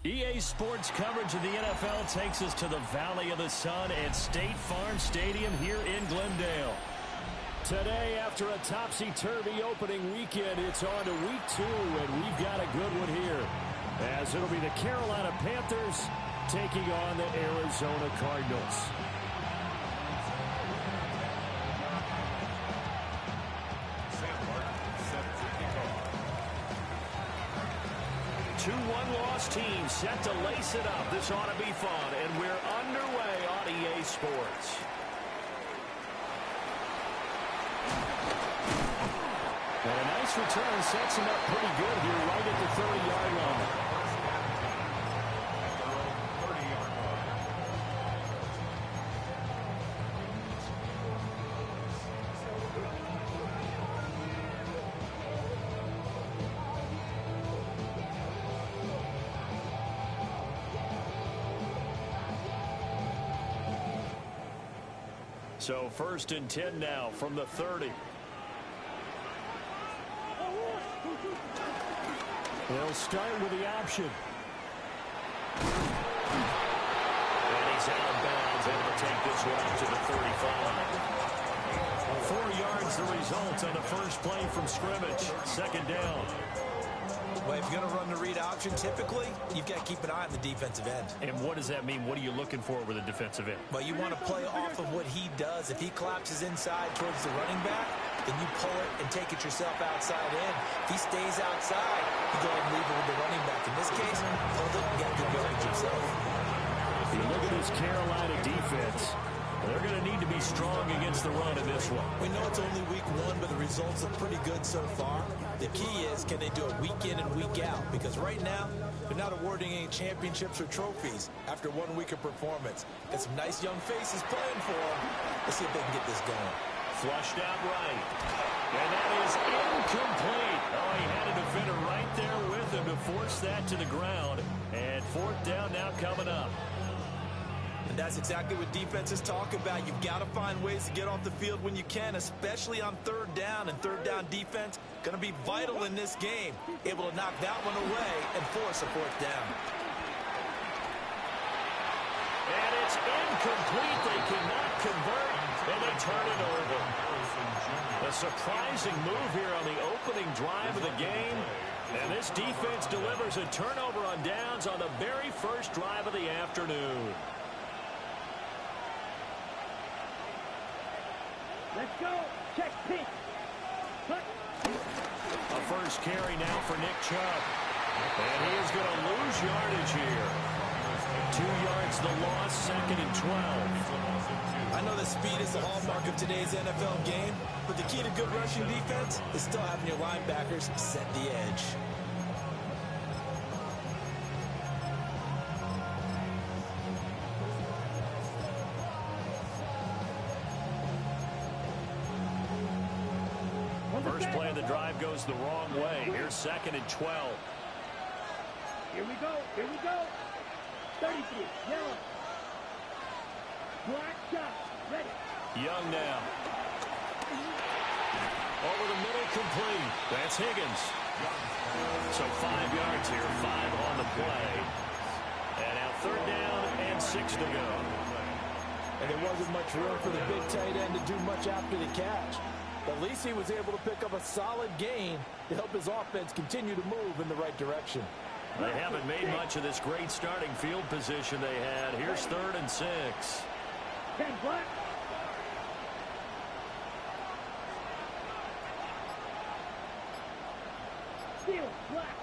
EA Sports coverage of the NFL takes us to the Valley of the Sun at State Farm Stadium here in Glendale. Today, after a topsy-turvy opening weekend, it's on to week 2, and we've got a good one here, as it'll be the Carolina Panthers taking on the Arizona Cardinals. Two one-loss teams set to lace it up. This ought to be fun, and we're underway on EA Sports. And a nice return sets him up pretty good here right at the 30-yard line. So 1st and 10 now from the 30. They'll start with the option. And he's out of bounds, able to take this one up to the 35. 4 yards the result on the first play from scrimmage. 2nd down. Well, if you're going to run the read option, typically, you've got to keep an eye on the defensive end. And what does that mean? What are you looking for with a defensive end? Well, you want to play off of what he does. If he collapses inside towards the running back, then you pull it and take it yourself outside in. If he stays outside, you go ahead and leave it with the running back. In this case, hold it and get good yardage yourself. You look at this Carolina defense. They're going to need to be strong against the run in this one. We know it's only week 1, but the results are pretty good so far. The key is, can they do it week in and week out? Because right now, they're not awarding any championships or trophies after 1 week of performance. Got some nice young faces playing for them. Let's see if they can get this going. Flushed out right. And that is incomplete. Oh, he had a defender right there with him to force that to the ground. And 4th down now coming up. And that's exactly what defenses talk about. You've got to find ways to get off the field when you can, especially on 3rd down. And 3rd down defense going to be vital in this game. Able to knock that one away and force a 4th down. And it's incomplete. They cannot convert, and they turn it over. A surprising move here on the opening drive of the game. And this defense delivers a turnover on downs on the very first drive of the afternoon. Let's go. Check pink. A first carry now for Nick Chubb. And he is going to lose yardage here. 2 yards the loss, 2nd and 12. I know that speed is the hallmark of today's NFL game, but the key to good rushing defense is still having your linebackers set the edge. First play of the drive goes the wrong way. Here's 2nd and 12. Here we go. Here we go. 33. Yellow. Black shot. Ready. Young now. Over the middle, complete. That's Higgins. So 5 yards here, 5 on the play. And now 3rd down and 6 to go. And there wasn't much room for the big tight end to do much after the catch. But at least he was able to pick up a solid gain to help his offense continue to move in the right direction. They haven't made much of this great starting field position they had. Here's 3rd and 6. 10 black. Steel, black.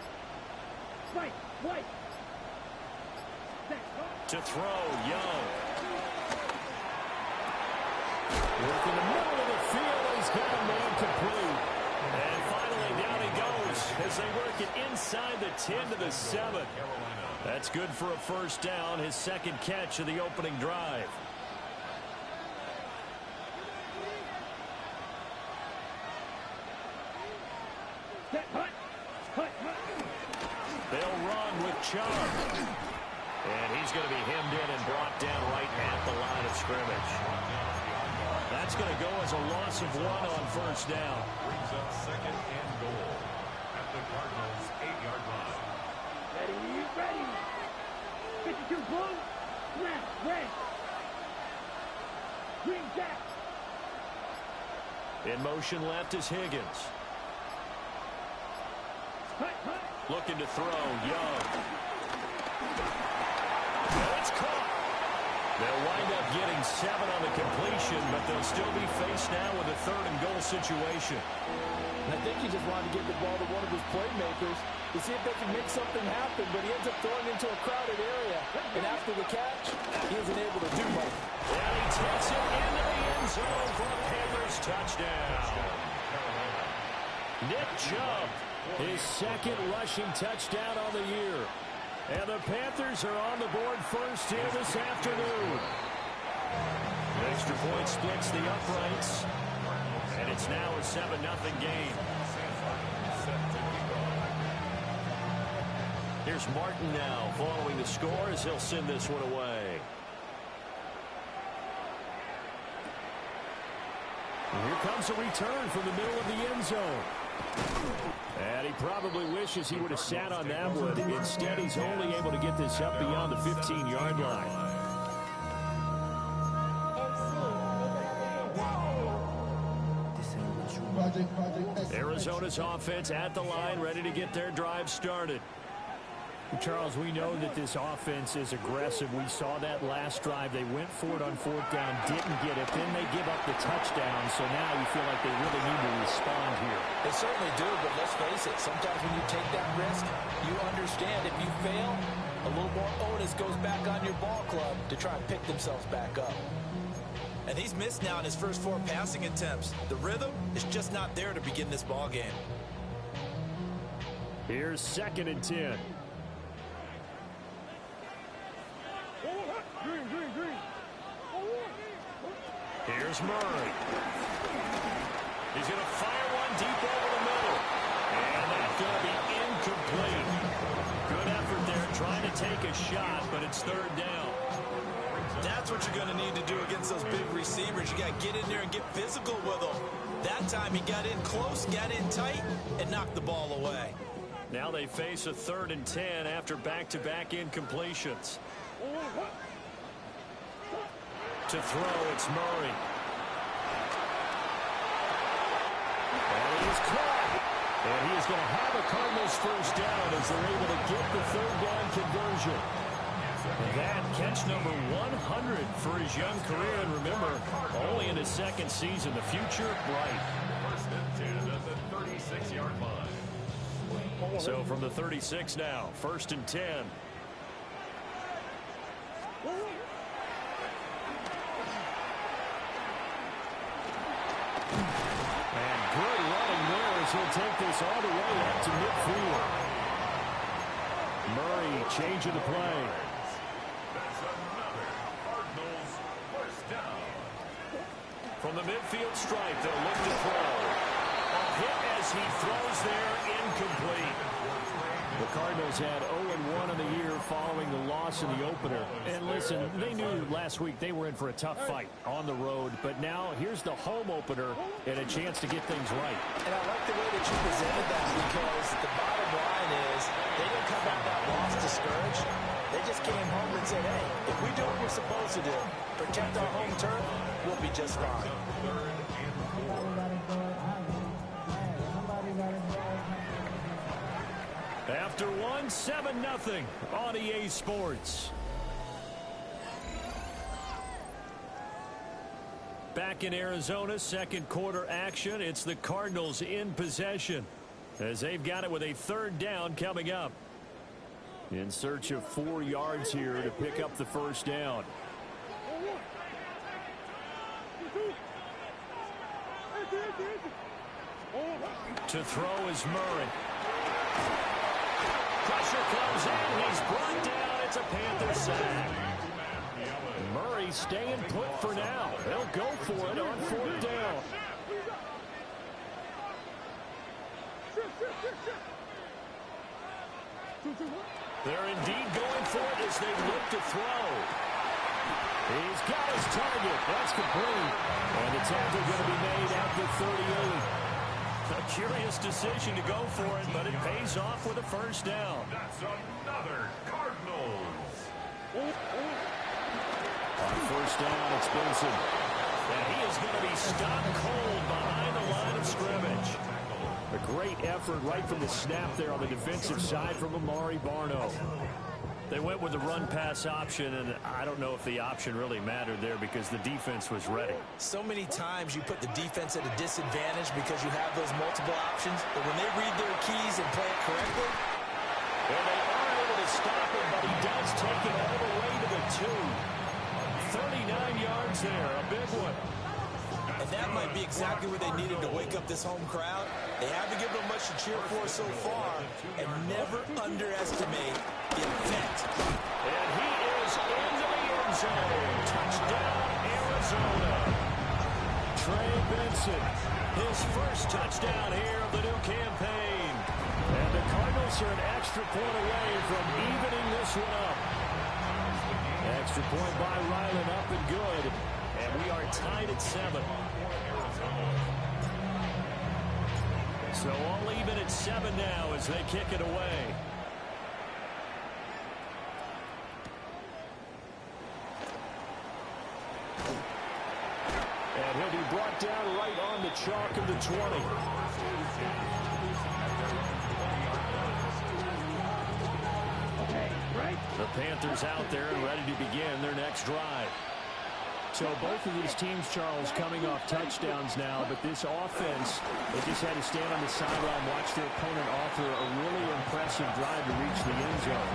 White, white. To throw, Young. Work in the middle of the field. He's got a man complete. And finally, down he goes as they work it inside the 10 to the 7. That's good for a first down, his 2nd catch of the opening drive. They'll run with Chubb. And he's going to be hemmed in and brought down right at the line of scrimmage. That's going to go as a loss of 1 on first down. Brings up 2nd and goal at the Cardinals' 8-yard line. Ready, ready. 52 blue, left, red. Green jack. In motion left is Higgins. Looking to throw, Young. And it's caught. They'll wind up getting 7 on the completion, but they'll still be faced now with a 3rd and goal situation. I think he just wanted to get the ball to one of his playmakers to see if they can make something happen, but he ends up throwing into a crowded area. And after the catch, he isn't able to do much. And he takes it into the end zone for a Panthers touchdown. Nick Chubb, his 2nd rushing touchdown on the year. And the Panthers are on the board first here this afternoon. Extra point splits the uprights. And it's now a 7-0 game. Here's Martin now following the score as he'll send this one away. And here comes a return from the middle of the end zone. And he probably wishes he would have sat on that one. Instead, he's only able to get this up beyond the 15-yard line. Arizona's offense at the line, ready to get their drive started. Charles, we know that this offense is aggressive. We saw that last drive. They went for it on 4th down, didn't get it. Then they give up the touchdown. So now you feel like they really need to respond here. They certainly do, but let's face it. Sometimes when you take that risk, you understand if you fail, a little more onus goes back on your ball club to try and pick themselves back up. And he's missed now in his first 4 passing attempts. The rhythm is just not there to begin this ball game. Here's 2nd and 10. Here's Murray. He's going to fire one deep over the middle. And that's going to be incomplete. Good effort there trying to take a shot, but it's 3rd down. That's what you're going to need to do against those big receivers. You got to get in there and get physical with them. That time he got in close, got in tight, and knocked the ball away. Now they face a 3rd and 10 after back-to-back incompletions. To throw, it's Murray. And he is caught. And he is going to have a Cardinals first down as they're able to get the 3rd down conversion. And that catch number 100 for his young career. And remember, only in his 2nd season. The future, bright. 1st and 10 at the 36-yard line. So from the 36 now, 1st and 10. And good running there as he'll take this all the way up to midfield. Murray changing the play. That's another Cardinals 1st down. From the midfield stripe, they'll look to throw. A hit as he throws there, incomplete. The Cardinals had 0-1 on the year following the loss in the opener. And listen, they knew last week they were in for a tough fight on the road. But now here's the home opener and a chance to get things right. And I like the way that you presented that, because the bottom line is they didn't come out of that loss discouraged. They just came home and said, hey, if we do what we're supposed to do, protect our home turf, we'll be just fine. After one, 7-0 on EA Sports. Back in Arizona, 2nd quarter action. It's the Cardinals in possession as they've got it with a 3rd down coming up. In search of 4 yards here to pick up the first down. To throw is Murray. Pressure comes in. He's brought down. It's a Panther sack. Murray staying put for now. They'll go for it on 4th down. They're indeed going for it as they look to throw. He's got his target. That's complete. And the tackle going to be made at the 38. A curious decision to go for it, but it pays off with a first down. That's another Cardinals. On first down, it's Benson. And he is going to be stopped cold behind the line of scrimmage. A great effort right from the snap there on the defensive side from Amari Barno. They went with the run-pass option, and I don't know if the option really mattered there because the defense was ready. So many times you put the defense at a disadvantage because you have those multiple options, but when they read their keys and play it correctly, and they are able to stop him, but he does take it all the way to the 2. 39 yards there, a big one. And that might be exactly what they needed to wake up this home crowd. They haven't given them much to cheer for so far, and never underestimate the effect. And he is into the end zone. Touchdown, Arizona. Trey Benson, his first touchdown here of the new campaign. And the Cardinals are an extra point away from evening this one up. Extra point by Ryland, up and good. And we are tied at 7. So all even at 7 now as they kick it away. And he'll be brought down right on the chalk of the 20. The Panthers out there and ready to begin their next drive. So both of these teams, Charles, coming off touchdowns now, but this offense, they just had to stand on the sideline, watch their opponent offer a really impressive drive to reach the end zone.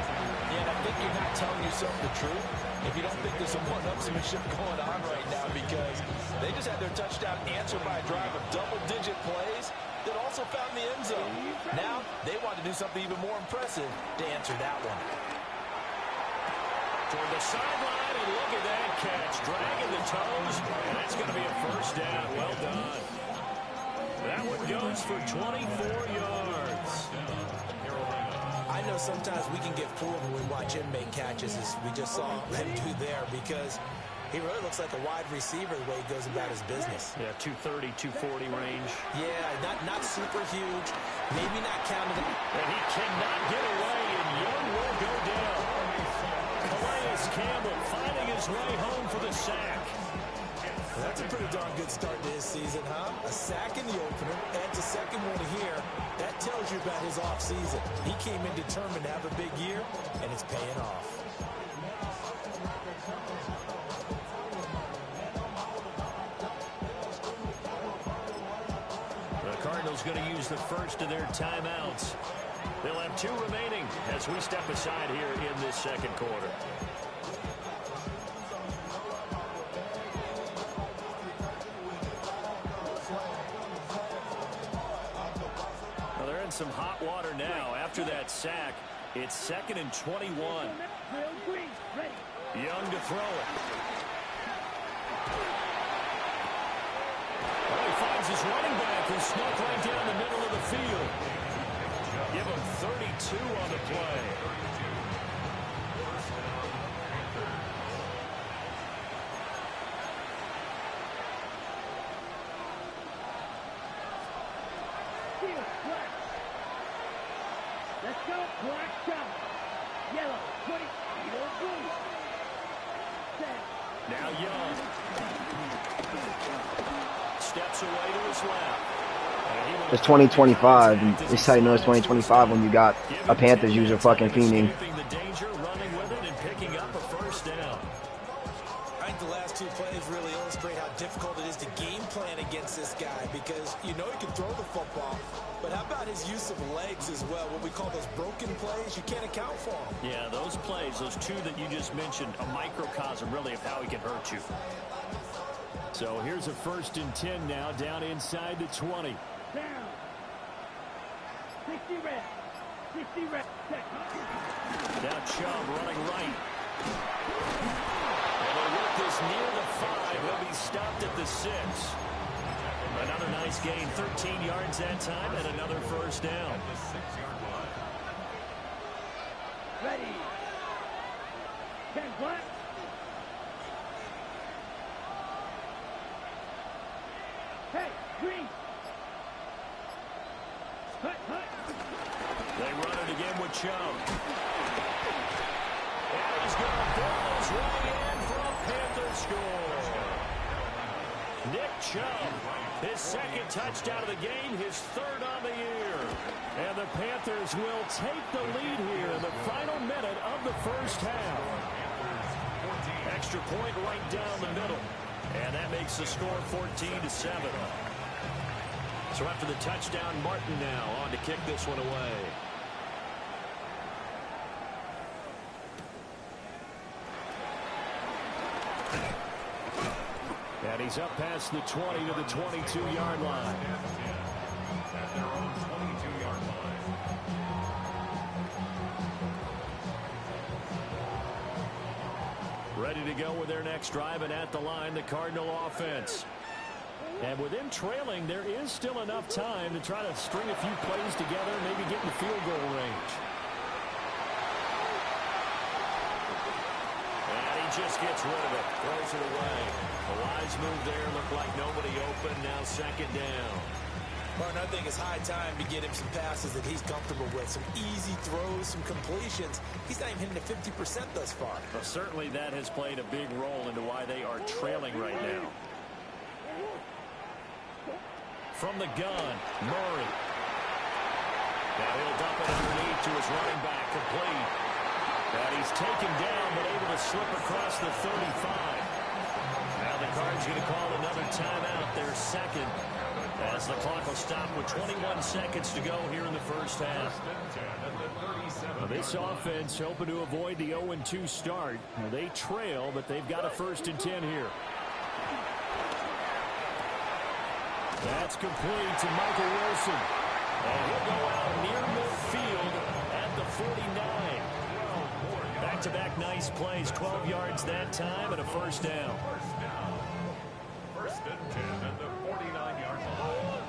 Yeah, and I think you're not telling yourself the truth if you don't think there's some one-upsmanship going on right now, because they just had their touchdown answered by a drive of double-digit plays that also found the end zone. Now they want to do something even more impressive to answer that one. Toward the sideline, and look at that catch. Dragging the toes, and that's going to be a first down. Well done. That one goes for 24 yards. I know sometimes we can get fooled when we watch him make catches, as we just saw him do there, because he really looks like a wide receiver the way he goes about his business. Yeah, 230, 240 range. Yeah, not super huge, maybe not counted. And he cannot get away, and Young will go down. Campbell finding his way home for the sack. Well, that's a pretty darn good start to his season, huh? A sack in the opener, adds a second one here. That tells you about his offseason. He came in determined to have a big year, and it's paying off. The Cardinals going to use the first of their timeouts. They'll have 2 remaining as we step aside here in this second quarter. Well, they're in some hot water now. After that sack, it's 2nd and 21. Young to throw it. Well, he finds his running back who snuck right down the middle of the field. Give him 32 on the play. Let's go. Black shot. Yellow. 20. Yellow blue. Set. Now Young. Steps away to his left. It's 2025. And it's how you know it's 2025 when you got a Panthers user fucking fiending. The danger, running with it and picking up a first down. I think the last 2 plays really illustrate how difficult it is to game plan against this guy, because you know he can throw the football, but how about his use of legs as well? What we call those broken plays, you can't account for them. Yeah, those plays, those 2 that you just mentioned, a microcosm really of how he can hurt you. So here's a 1st and 10 now, down inside the 20. Down. 60 reps. 60 reps. Now Chubb running right. And they'll work this near the 5. He'll be stopped at the 6. Another nice gain, 13 yards that time, and another first down. Ready. 10 black. Hey, green. Hut, hut. They run it again with Chubb. And he's going to ball his way in for a Panther score. Nick Chubb, his second touchdown of the game, his third on the year. And the Panthers will take the lead here in the final minute of the first half. Extra point right down the middle. And that makes the score 14-7. So after the touchdown, Martin now on to kick this one away. And he's up past the 20 to the 22-yard line. At their own 22-yard line. Ready to go with their next drive, and at the line, the Cardinal offense. And with them trailing, there is still enough time to try to string a few plays together and maybe get in the field goal range. And he just gets rid of it, throws it away. A wise move there, looked like nobody open, now second down. Martin, I think it's high time to get him some passes that he's comfortable with. Some easy throws, some completions. He's not even hitting the 50% thus far. Well, certainly that has played a big role into why they are trailing right now. From the gun, Murray. Now he'll dump it underneath to his running back, complete. And he's taken down, but able to slip across the 35. Now the Cards going to call another timeout, their second, as the clock will stop with 21 seconds to go here in the first half. Now this offense hoping to avoid the 0-2 start. Now they trail, but they've got a 1st and 10 here. That's complete to Michael Wilson. And he'll go out near midfield at the 49. Back-to-back nice plays, 12 yards that time and a 1st down. First and 10 at the 49-yard line.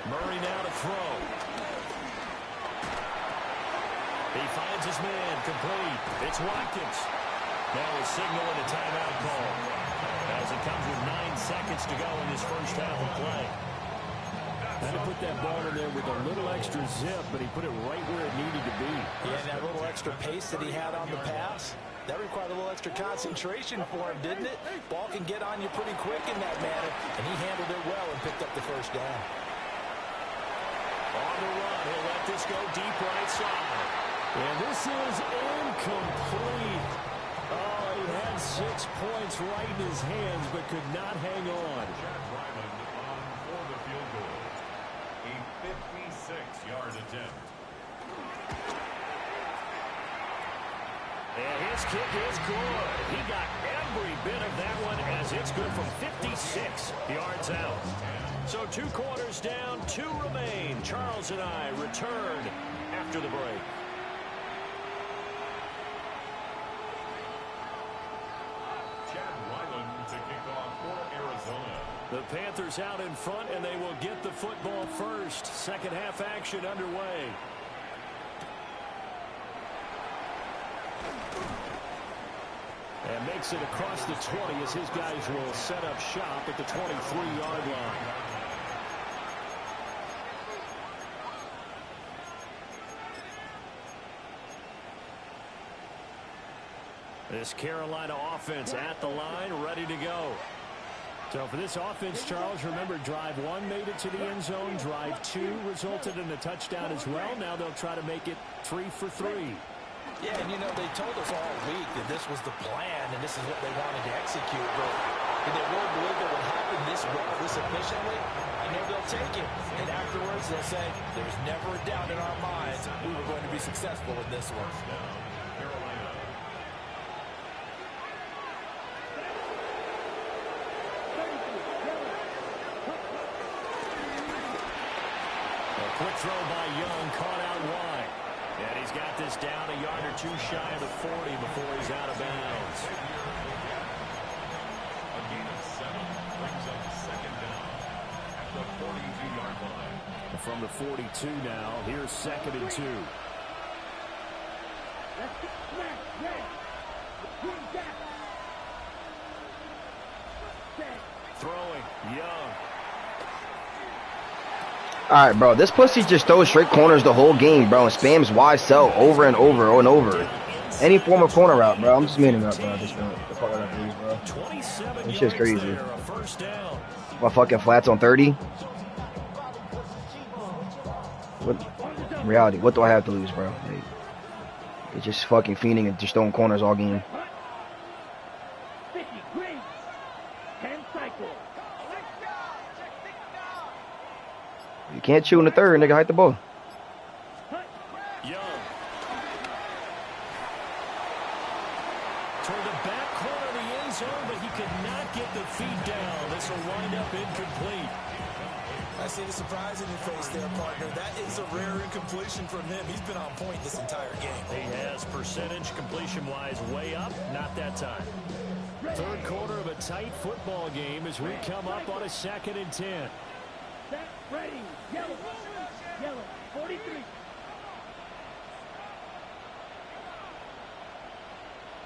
Murray now to throw. He finds his man, complete. It's Watkins. Now he's signaling a timeout call as it comes with 9 seconds to go in this first half of play. Had to put that ball in there with a little extra zip, but he put it right where it needed to be. Yeah, and that little extra pace that he had on the pass, that required a little extra concentration for him, didn't it? Ball can get on you pretty quick in that manner, and he handled it well and picked up the 1st down. On the run, he'll let this go deep right side. And this is incomplete. Oh, he had 6 points right in his hands, but could not hang on. Chad Ryland on for the field goal. A 56-yard attempt. And his kick is good. He got every bit of that one as it's good from 56 yards out. So 2 quarters down, 2 remain. Charles and I return after the break. The Panthers out in front, and they will get the football first. Second half action underway. And makes it across the 20 as his guys will set up shop at the 23-yard line. This Carolina offense at the line, ready to go. So for this offense, Charles, remember, drive 1 made it to the end zone. Drive 2 resulted in a touchdown as well. Now they'll try to make it 3 for 3. Yeah, and you know, they told us all week that this was the plan and this is what they wanted to execute. But did they really believe it would happen this well, this efficiently? I know they'll take it. And afterwards, they'll say, there's never a doubt in our minds we were going to be successful in this one. Quick throw by Young, caught out wide. And he's got this down a yard or 2 shy of the 40 before he's out of bounds. A gain of 7 brings up second down at the 42-yard line. From the 42 now, here's 2nd and 2. Throwing, Young. All right, bro. This pussy just throws straight corners the whole game, bro, and spams wide cell over and over and over. Any form of corner route, bro. I'm just manning up, bro. This one, the fuck I got to lose, bro. This shit's crazy. My fucking flats on 30. What? In reality, what do I have to lose, bro? Like, it's just fucking fiending and just throwing corners all game. You can't chew in the third, nigga. Hide the ball. Toward the back corner of the end zone, but he could not get the feet down. This will wind up incomplete. I see the surprise in your face there, partner. That is a rare incompletion from him. He's been on point this entire game. He has percentage completion-wise way up. Not that time. Third quarter of a tight football game as we come up on a 2nd and 10. Set, ready, yellow, yellow, 43.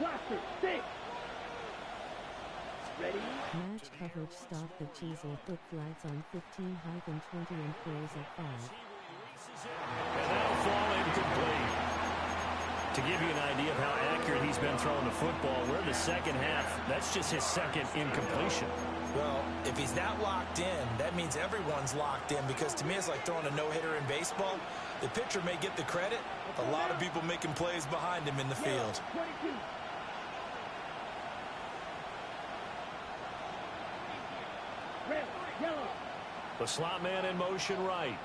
Blaster, 6. Ready. Match coverage stop the cheese or put flags on 15-20 and close at 5. And that'll fall incomplete. To give you an idea of how accurate he's been throwing the football, we're in the second half. That's just his second incompletion. Well, if he's that locked in, that means everyone's locked in, because to me it's like throwing a no-hitter in baseball. The pitcher may get the credit, a lot of people making plays behind him in the field. 22. Red, yellow. The slot man in motion right.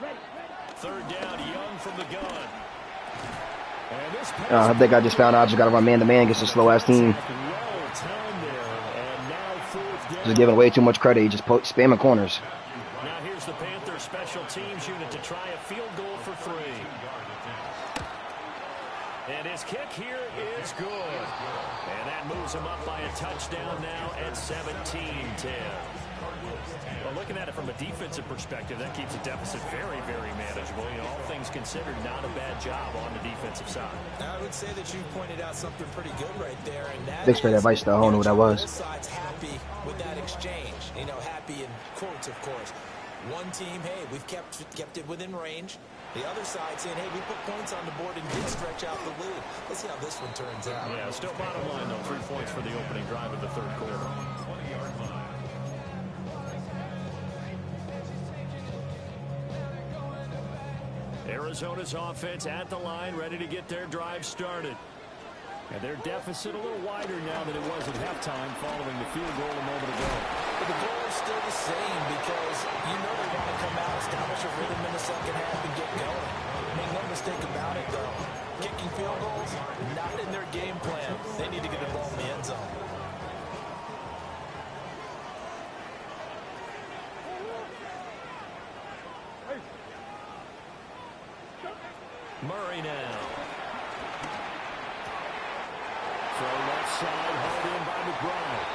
Ready. Third down, Young from the gun. And this I think I just found out I just got to run man-to-man against a slow-ass team. well timed there. And now 4th down. Just giving away too much credit. He just spamming corners. Now here's the Panthers special teams unit to try a field goal for 3. And his kick here is good. And that moves him up by a touchdown now at 17-10. Well, looking at it from a defensive perspective, that keeps the deficit very, very manageable. You know, all things considered, not a bad job on the defensive side. I would say that you pointed out something pretty good right there, and that Thanks for that advice, though. I don't know what that was. Both sides happy with that exchange. You know, happy in quotes, of course. One team, hey, we've kept it within range. The other side saying, hey, we put points on the board and did stretch out the lead. Let's see how this one turns out. Yeah, still bottom line, though, 3 points for the opening drive of the third quarter. Arizona's offense at the line, ready to get their drive started. And their deficit a little wider now than it was at halftime following the field goal a moment ago. But the goal is still the same, because you know they want to come out, establish a rhythm in the second half, and get going. Make no mistake about it, though. Kicking field goals, not in their game plan. They need to get the ball in the end zone. Murray now. Throw left side, hauled in by McBride.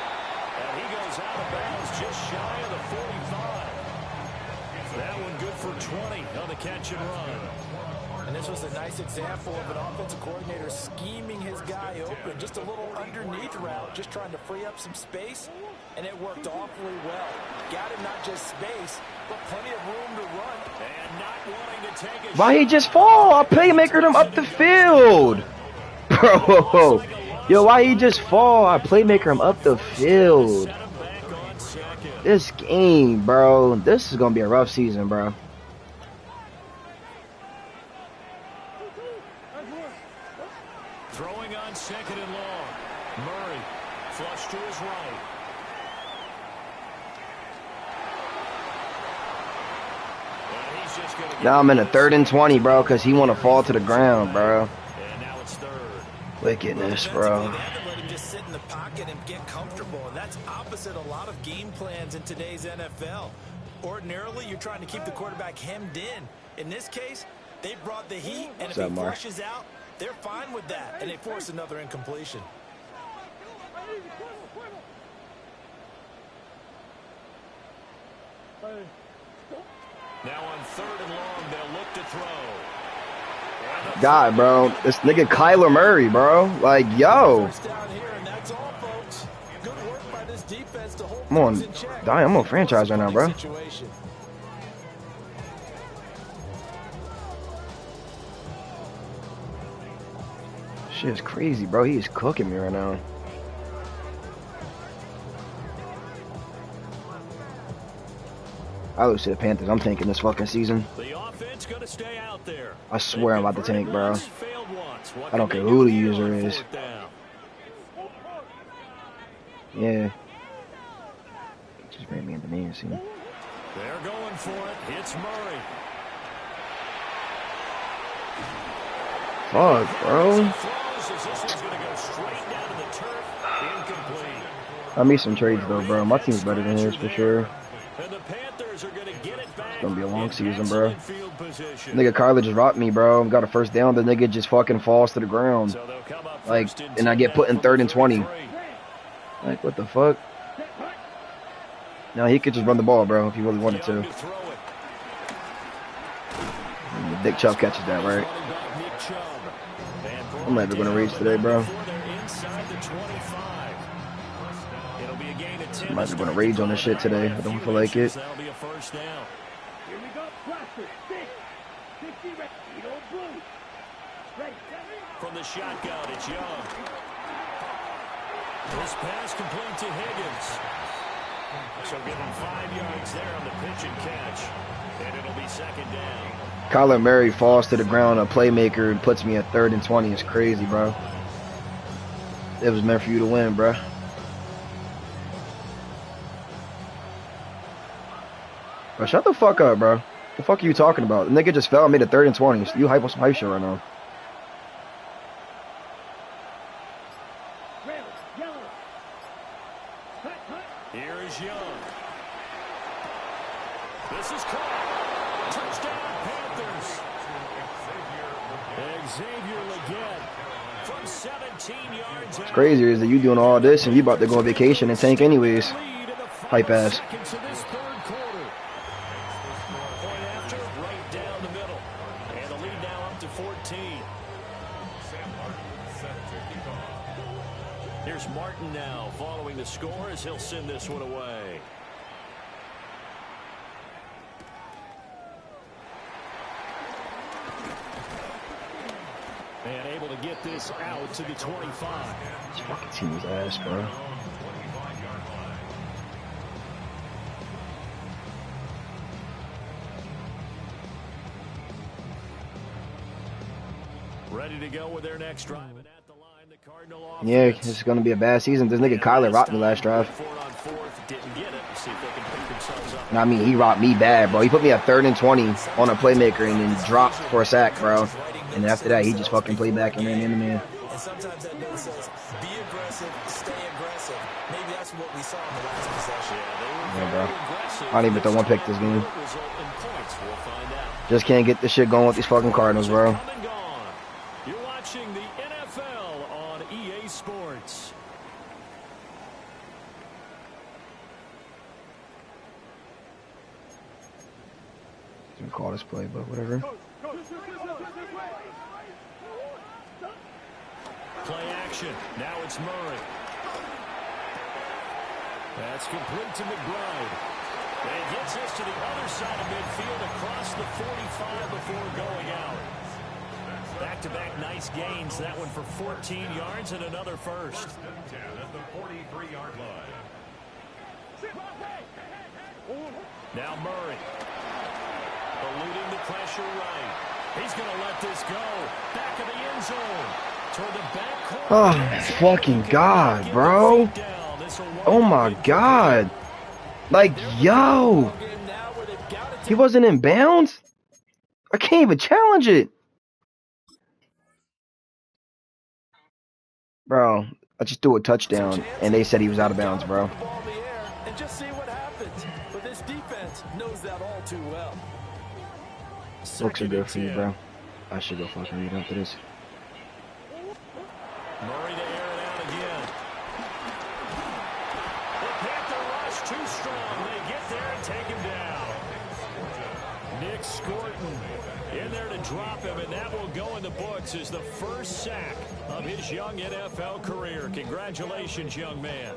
And he goes out of bounds just shy of the 45. That one good for 20 on the catch and run. And this was a nice example of an offensive coordinator scheming his guy open. Just a little underneath route, just trying to free up some space. And it worked awfully well. Got him not just space, but plenty of room to run. And not wanting to take a Why he just fall? I playmakered him up the field. Bro. Yo, why he just fall? I playmaker him up the field. This game, bro. This is going to be a rough season, bro. Throwing on 2nd and long. Murray flush to his right. Now I'm in a 3rd and 20, bro, because he want to fall to the ground, bro. And now it's 3rd. Wickedness, bro. They have to let him just sit in the pocket and get comfortable, and that's opposite a lot of game plans in today's NFL. Ordinarily, you're trying to keep the quarterback hemmed in. In this case, they brought the heat, and if he flushes out, they're fine with that, and they force another incompletion. Now on 3rd and long, they'll look to throw. God, bro. This nigga Kyler Murray, bro. Like, yo. Come on. I'm on franchise right now, bro. Shit is crazy, bro. He is cooking me right now. I lose to the Panthers. I'm tanking this fucking season. The offense gonna stay out there. I swear I'm about to tank, bro. I don't care who the user is. Yeah. Just ran me in the man, see? They're going for it. It's Murray. Fuck, bro. I made some trades though, bro. My team's better than his for sure. It's gonna be a long season, bro. Nigga Kyler just rocked me, bro. Got a first down. The nigga just fucking falls to the ground. Like, and I get put in 3rd and 20. Like, what the fuck? No, he could just run the ball, bro, if he really wanted to. And Dick Chubb catches that, right? I'm never gonna reach today, bro. I'm not gonna rage on this shit today. I don't feel like it. From the shotgun, it's Young. This pass complete to Higgins. So give him 5 yards there on the pitch and catch. And it'll be 2nd down. Kyler Murray falls to the ground, a playmaker, and puts me at 3rd and 20. It's crazy, bro. It was meant for you to win, bro. Bro, shut the fuck up, bro. The fuck are you talking about? The nigga just fell and made a 3rd and 20. You hype on some hype shit right now. Here is Young. This is caught. Touchdown, Panthers. Xavier Legette from 17 yards. What's crazier is that you doing all this and you about to go on vacation and tank anyways. Hype ass. Here's Martin now following the score as he'll send this one away. And able to get this out to the 25. This fucking team's ass, bro. Ready to go with their next drive. Yeah, this is going to be a bad season. This nigga Kyler rocked me last drive. And I mean, he rocked me bad, bro. He put me at 3rd and 20 on a playmaker and then dropped for a sack, bro. And after that, he just fucking played back and ran into me. And sometimes that note says, be aggressive, stay aggressive. Maybe that's what we saw in the last possession. Yeah, bro. I don't even throw one pick this game. Just can't get this shit going with these fucking Cardinals, bro. You're watching the NFL on EA Sports. Didn't call this play, but whatever. Play action. Now it's Murray. That's complete to McBride. And it gets us to the other side of midfield across the 45 before going out. Back-to-back nice gains. That one for 14 yards and another first. At the 43-yard line. Now Murray. Eluding the pressure right. He's going to let this go. Back of the end zone. Toward the back corner. Oh, my fucking God, bro. Oh, my God. Like, yo. He wasn't in bounds? I can't even challenge it. Bro, I just threw a touchdown, and they said he was out of bounds, bro. And just see what happens. But this defense knows that all too well. Looks are good for you, bro. I should go fucking read after this. Murray to air it out again. The Panther rush too strong. They get there and take him down. Nick Scorton in there to drop him, and that will go in the books as the first sack of his young NFL career. Congratulations, young man.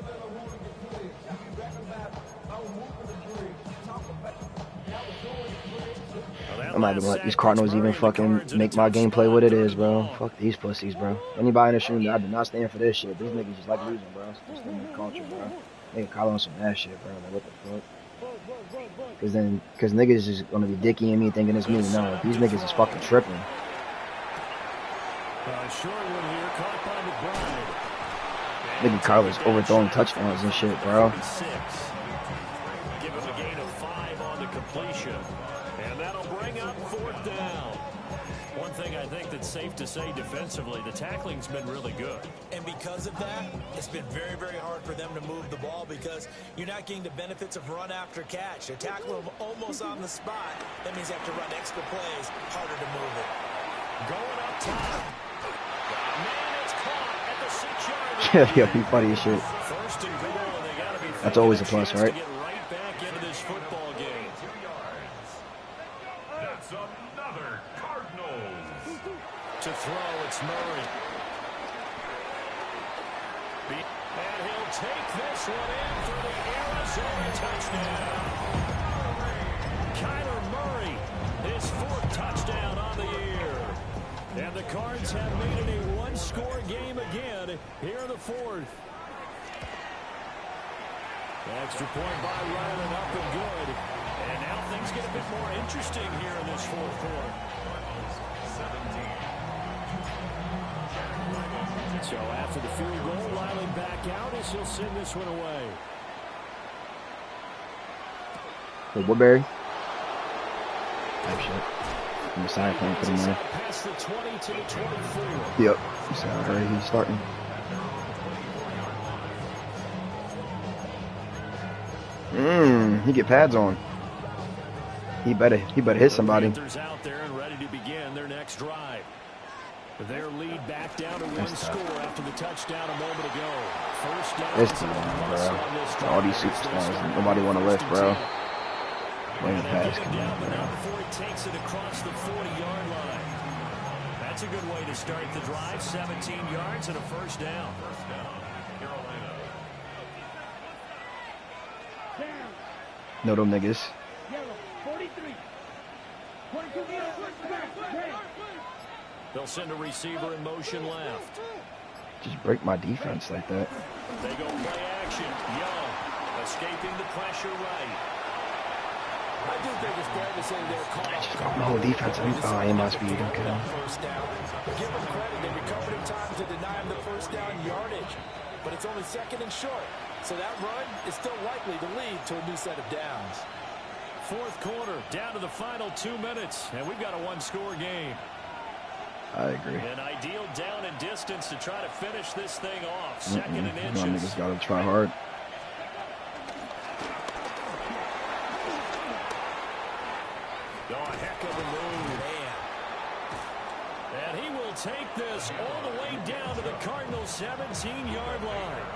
I'm not gonna let these Cardinals even fucking make my gameplay what it is, bro. Fuck these pussies, bro. Anybody in the stream, I do not stand for this shit. These niggas just like losing, bro. It's just in the culture, bro. They call on some ass shit, bro. Like, what the fuck? Cause niggas is gonna be dickying me thinking it's me. No, these niggas is fucking tripping. Nigga Carlos overthrowing touchdowns and shit, bro. Give him a gain of 5 on the completion. And that'll bring up 4th down. One thing I think that's safe to say defensively, the tackling's been really good. And because of that, it's been very, very hard for them to move the ball because you're not getting the benefits of run after catch. They're tackling them almost on the spot. That means they have to run extra plays, harder to move it. Going up top. Man, it's caught at the 6-yard line. Yeah, he funny as shit. First and goal, and they gotta be That's always a plus, right? to get right back into this football game. 2 yards. That's another Cardinals. To throw, it's Murray. And he'll take this one in for the Arizona touchdown. Kyler Murray, his 4th touchdown on the year. And the Cards have made it a one-score game again here in the 4th. Extra point by Ryland, up and good. And now things get a bit more interesting here in this 4th quarter. So after the field goal, Riley back out as he'll send this one away. Hey, Woodbury. Type shit. I'm the side playing for the man. Past the 20 to the 24. Yep. Sorry, he's starting. He get pads on. He better hit somebody. Panthers out there and ready to begin their next drive. Their lead back down to 1 score after the touchdown a moment ago. First down. It's too long, bro. All these superstars, nobody want to lift, bro. Playing pass, come on, bro. Before he takes it across the 40-yard line. That's a good way to start the drive. 17 yards and a first down. Carolina. Know them niggas. Yellow, 43. 22 yards. They'll send a receiver in motion left. Just break my defense like that. They go play action. Young escaping the pressure right. I do think it's fair to say they're caught. I just got my whole defense. Oh, I ain't my speed. Okay. First down. Give them credit. They recovered in time to deny him the first down yardage. But it's only 2nd and short. So that run is still likely to lead to a new set of downs. 4th quarter, down to the final 2 minutes. And we've got a one-score game. I agree. An ideal down and distance to try to finish this thing off. 2nd and Y'all inches. niggas gotta try hard. Oh, a heck of a move. And he will take this all the way down to the Cardinals' 17-yard line.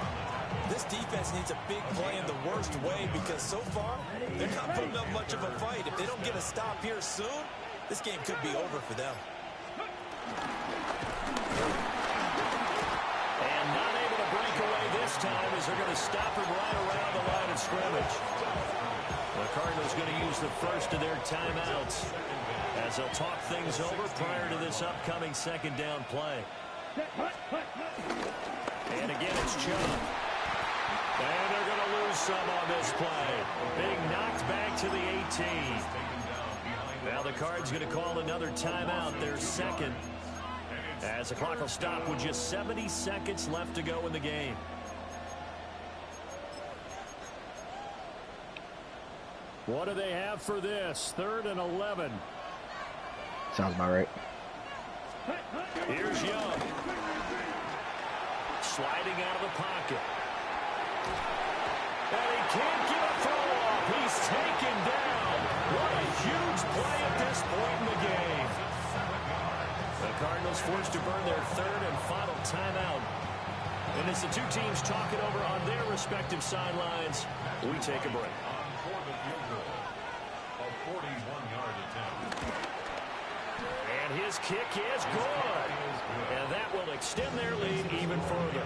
This defense needs a big play in the worst way because so far, they're not putting up much of a fight. If they don't get a stop here soon, this game could be over for them. And not able to break away this time as they're going to stop him right around the line of scrimmage. The Cardinals going to use the first of their timeouts as they'll talk things over prior to this upcoming 2nd down play. And again, it's Chubb. And they're going to lose some on this play. Being knocked back to the 18. Now the Cards going to call another timeout, their 2nd. As the clock will stop with just 70 seconds left to go in the game. What do they have for this? 3rd and 11. Sounds about right. Here's Young. Sliding out of the pocket. And he can't get a throw off. He's taken down. What a huge play at this point in the game. The Cardinals forced to burn their 3rd and final timeout. And as the two teams talk it over on their respective sidelines, we take a break. For the field goal, a 41-yard attempt. And his kick is good. And that will extend their lead even further.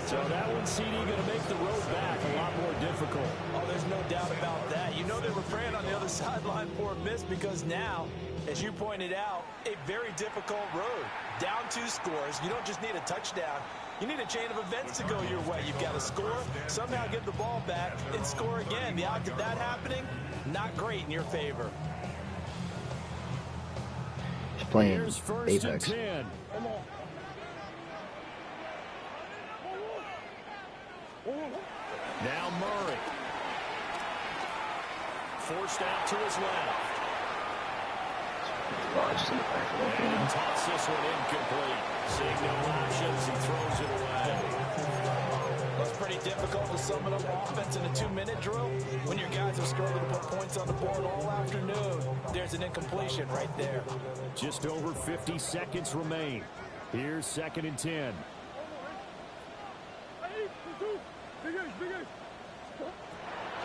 So that one, CD, going to make the road back a lot more difficult. Oh, there's no doubt about that. You know they're refrain on the other sideline for a miss because now, as you pointed out, a very difficult road. Down 2 scores. You don't just need a touchdown. You need a chain of events to go your way. You've got to score, somehow get the ball back, and score again. The odds of that happening, not great in your favor. Just playing Apex. Now Murray. Forced out to his left. And toss this one incomplete. Seeing no options, he throws it away. Well, it's pretty difficult to summon up offense in a 2-minute drill when your guys have struggled to put points on the board all afternoon. There's an incompletion right there. Just over 50 seconds remain. Here's 2nd and 10.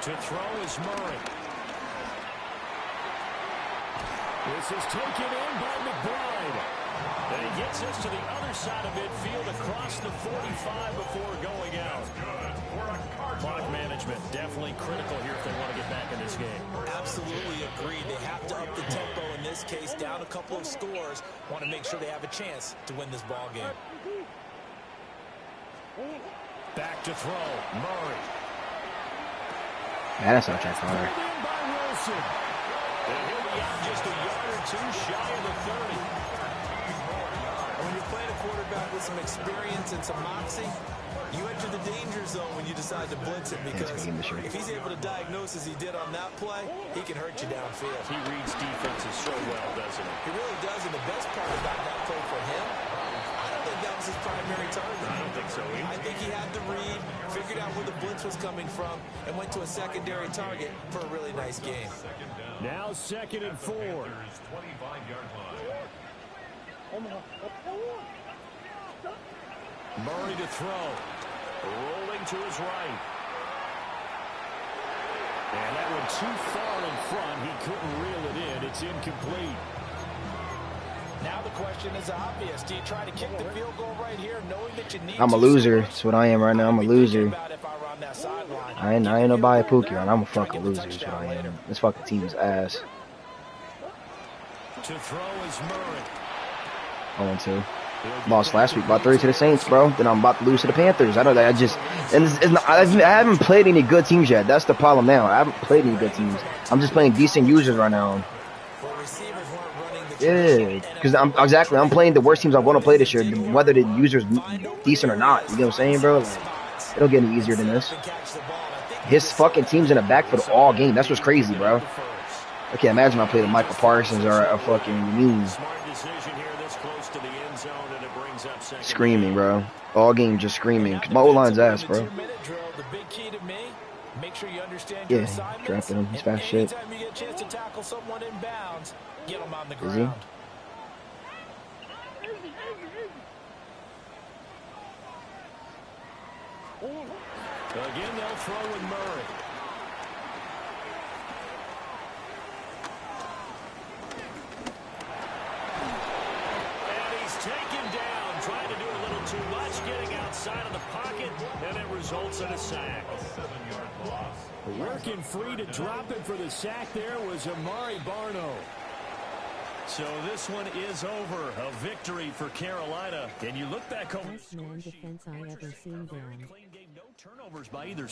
To throw is Murray. This is taken in by McBride. And he gets us to the other side of midfield across the 45 before going out. Clock management definitely critical here if they want to get back in this game. Absolutely agreed. They have to up the tempo in this case. Down a couple of scores. Want to make sure they have a chance to win this ball game. Back to throw. Murray. Man, that's not track hard. By Wilson. And he'll be out just a yard or 2 shy of the 30. When you're playing a quarterback with some experience and some moxie, you enter the danger zone when you decide to blitz him because if he's able to diagnose as he did on that play, he can hurt you downfield. He reads defenses so well, doesn't he? He really does, and the best part about that play for him, I don't think that was his primary target. I don't think so either. I think he had the read, figured out where the blitz was coming from, and went to a secondary target for a really nice game. Now 2nd and 4. 25-yard line. Murray to throw. Rolling to his right. And that one too far in front. He couldn't reel it in. It's incomplete. Now the question is obvious. Do you try to kick the field goal right here, knowing that you need I'm a loser. That's what I am right now. I'm a loser. I ain't nobody pookie on. I'm a fucking loser. That's what I am. This fucking team is ass. To throw is Murray. 0-2. Lost last week by 3 to the Saints, bro. Then I'm about to lose to the Panthers. I know that. I haven't played any good teams yet. That's the problem now. I haven't played any good teams. I'm just playing decent users right now. Yeah, because I'm playing the worst teams I want to play this year, whether the user's decent or not. You know what I'm saying, bro? Like, it'll get any easier than this. His fucking team's in the backfield all game. That's what's crazy, bro. I can't imagine I played a Michael Parsons or a fucking Mean. Screaming, bro. All game just screaming. My O-line's ass, bro. Yeah, drafted him. He's fast shit. Is he? Again, they'll throw with Murray. And he's taken down, trying to do a little too much, getting outside of the pocket, and it results in a sack. A 7-yard loss. Working free to drop it for the sack there was Amari Barno. So this one is over. A victory for Carolina. And you look back over. Best man defense I ever seen down. Clean game, no turnovers by either side.